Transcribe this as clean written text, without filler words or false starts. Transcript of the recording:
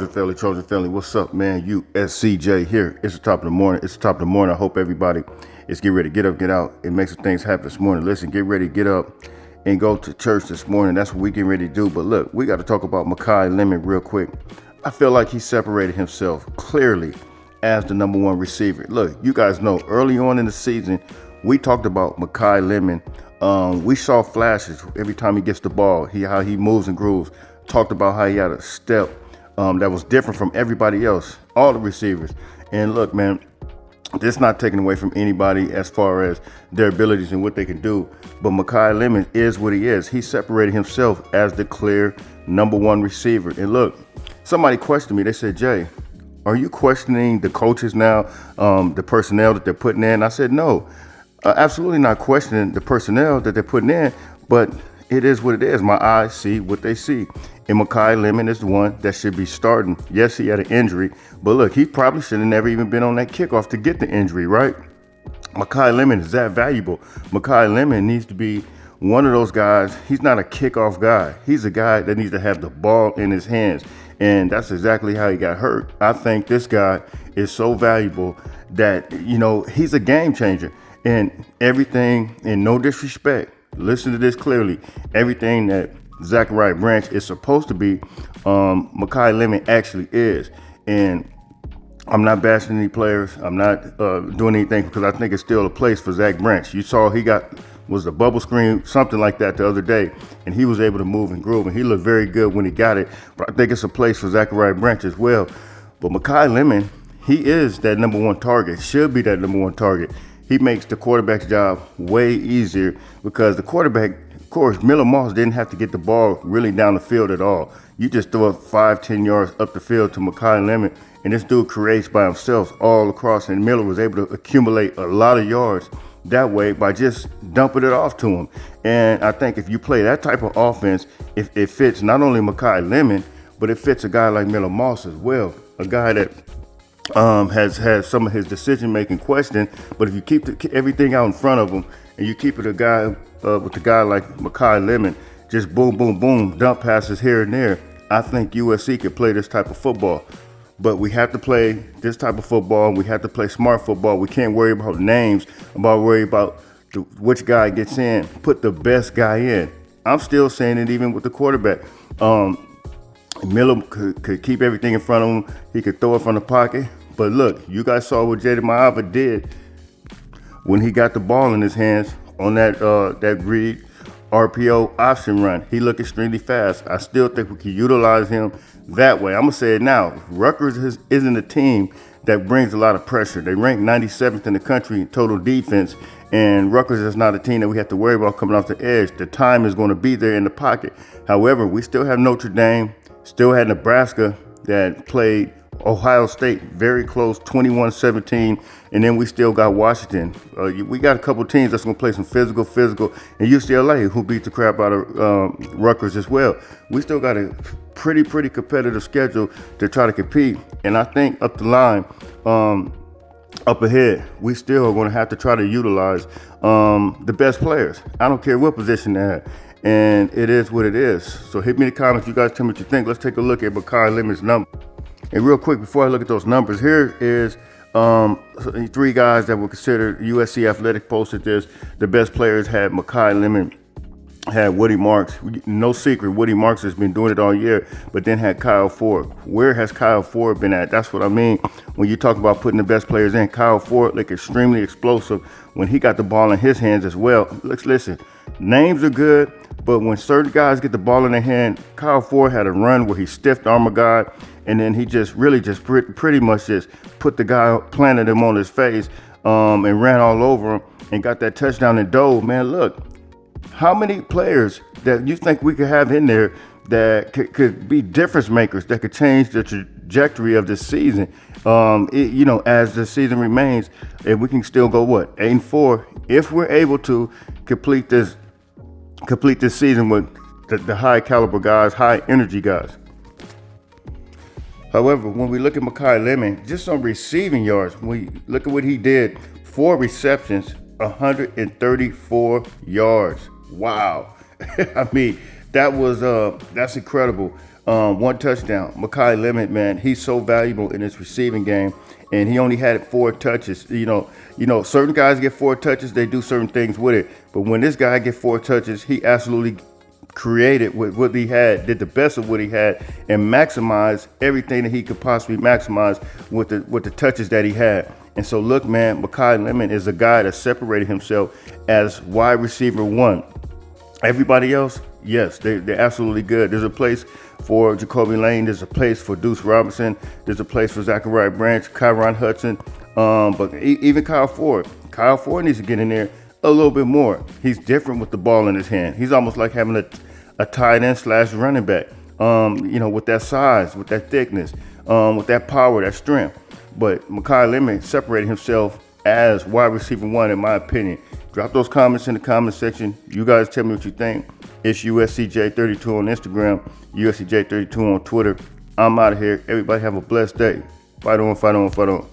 Trojan family. What's up, man? USCJ here. It's the top of the morning. I hope everybody is getting ready to get up, get out, and make some things happen this morning. Listen, get ready to get up and go to church this morning. That's what we getting ready to do. But look, we got to talk about Makai Lemon real quick. I feel like he separated himself clearly as the number one receiver. Look, you guys know early on in the season, we talked about Makai Lemon. We saw flashes every time he gets the ball, how he moves and grooves. Talked about how he had a step that was different from everybody else, all the receivers. And look, man, this not taken away from anybody as far as their abilities and what they can do. But Makai Lemon is what he is. He separated himself as the clear number one receiver. And look, somebody questioned me. They said, Jay, are you questioning the coaches now, the personnel that they're putting in? I said, no, absolutely not questioning the personnel that they're putting in, but it is what it is. My eyes see what they see. And Makai Lemon is the one that should be starting. Yes, he had an injury, but look, he probably should have never even been on that kickoff to get the injury, right? Makai Lemon is that valuable. Makai Lemon needs to be one of those guys. He's not a kickoff guy. He's a guy that needs to have the ball in his hands. And that's exactly how he got hurt. I think this guy is so valuable that, he's a game changer. And everything, and no disrespect, listen to this clearly, everything that Zachariah Branch is supposed to be, Makai Lemon actually is. And I'm not bashing any players. I'm not doing anything because I think it's still a place for Zach Branch. You saw he was a bubble screen, something like that the other day, and he was able to move and groove, and he looked very good when he got it. But I think it's a place for Zachariah Branch as well. But Makai Lemon, he is that number one target, should be that number one target. He makes the quarterback's job way easier because the quarterback, of course, Miller Moss didn't have to get the ball really down the field at all. You just throw it 5-10 yards up the field to Makai Lemon, and this dude creates by himself all across, and Miller was able to accumulate a lot of yards that way by just dumping it off to him. And I think if you play that type of offense, if it fits not only Makai Lemon, but it fits a guy like Miller Moss as well, a guy that has some of his decision-making questioned, but if you keep everything out in front of him and you keep it with a guy like Makai Lemon, just boom, boom, boom, dump passes here and there, I think USC could play this type of football. But we have to play this type of football. We have to play smart football. We can't worry about names, worry about which guy gets in. Put the best guy in. I'm still saying it even with the quarterback. Miller could keep everything in front of him. He could throw it from the pocket. But look, you guys saw what Jaden Maava did when he got the ball in his hands on that read RPO option run. He looked extremely fast. I still think we can utilize him that way. I'm going to say it now. Rutgers isn't a team that brings a lot of pressure. They rank 97th in the country in total defense, and Rutgers is not a team that we have to worry about coming off the edge. The time is going to be there in the pocket. However, we still have Notre Dame, still had Nebraska that played Ohio State very close, 21-17, and then we still got Washington. We got a couple teams that's going to play some physical, and UCLA, who beat the crap out of Rutgers as well. We still got a pretty competitive schedule to try to compete, and I think up the line, up ahead, we still are going to have to try to utilize the best players. I don't care what position they're at. And it is what it is. So hit me in the comments. You guys tell me what you think. Let's take a look at Makai Lemon's number. And real quick, before I look at those numbers, here is three guys that were considered. USC Athletic posted this. The best players had Makai Lemon, had Woody Marks. No secret, Woody Marks has been doing it all year, but then had Kyle Ford. Where has Kyle Ford been at? That's what I mean when you talk about putting the best players in. Kyle Ford looked extremely explosive when he got the ball in his hands as well. Listen, names are good, but when certain guys get the ball in their hand, Kyle Ford had a run where he stiffed arm a guy, and then he pretty much just put the guy, planted him on his face, and ran all over him and got that touchdown and dove. Man, look, how many players that you think we could have in there that could be difference makers, that could change the trajectory of this season? As the season remains, and we can still go 8-4 if we're able to complete this season with the high caliber guys, high energy guys. However, when we look at Makai Lemon, just on receiving yards, when we look at what he did, 4 receptions, 134 yards. Wow. I mean, that's incredible. 1 touchdown. Makai Lemon, man, he's so valuable in his receiving game, and he only had 4 touches. Certain guys get 4 touches, they do certain things with it. But when this guy get 4 touches, he absolutely created with what he had, did the best of what he had, and maximized everything that he could possibly maximize with the touches that he had. And so look, man, Makai Lemon is a guy that separated himself as wide receiver 1. Everybody else, yes, they're absolutely good. There's a place for Jacoby Lane. There's a place for Deuce Robinson. There's a place for Zachariah Branch, Kyron Hudson, but even Kyle Ford. Kyle Ford needs to get in there a little bit more. He's different with the ball in his hand. He's almost like having a tight end / running back, with that size, with that thickness, with that power, that strength. But Makai Lemon separated himself as wide receiver 1, in my opinion. Drop those comments in the comment section. You guys tell me what you think. It's USCJ32 on Instagram, USCJ32 on Twitter. I'm out of here. Everybody have a blessed day. Fight on, fight on, fight on.